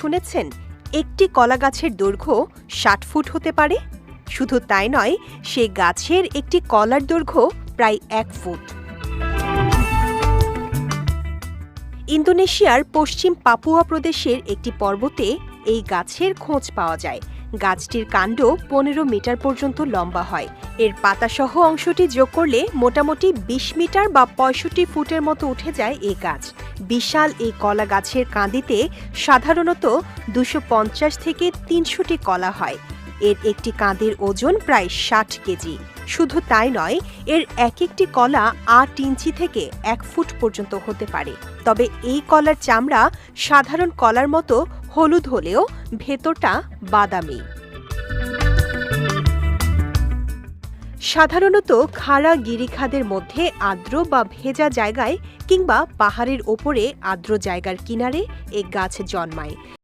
শুনেছেন একটি কলা গাছের দৈর্ঘ্য ৬০ ফুট হতে পারে? শুধু তাই নয়, সে গাছের একটি কলার দৈর্ঘ্য প্রায় ১ ফুট। ইন্দোনেশিয়ার পশ্চিম পাপুয়া প্রদেশের একটি পর্বতে এই গাছের খোঁজ পাওয়া যায়। গাছটির কাণ্ড ১৫ মিটার পর্যন্ত লম্বা হয়। এর পাতাসহ অংশটি যোগ করলে মোটামুটি ২০ মিটার বা ৬৫ ফুটের মতো উঠে যায় এই গাছ। বিশাল এই কলা গাছের কাঁদিতে সাধারণত ২৫০ থেকে ৩০০টি কলা হয়। এর একটি কাঁদের ওজন প্রায় ৬০ কেজি। শুধু তাই নয়, এর এক একটি কলা ৮ ইঞ্চি থেকে ১ ফুট পর্যন্ত হতে পারে। তবে এই কলার চামড়া সাধারণ কলার মতো হলুদ হলেও ভেতরটা বাদামি। সাধারণত খাড়া গিরিখাদের মধ্যে আর্দ্র বা ভেজা জায়গায় কিংবা পাহাড়ের ওপরে আর্দ্র জায়গার কিনারে এই গাছ জন্মায়।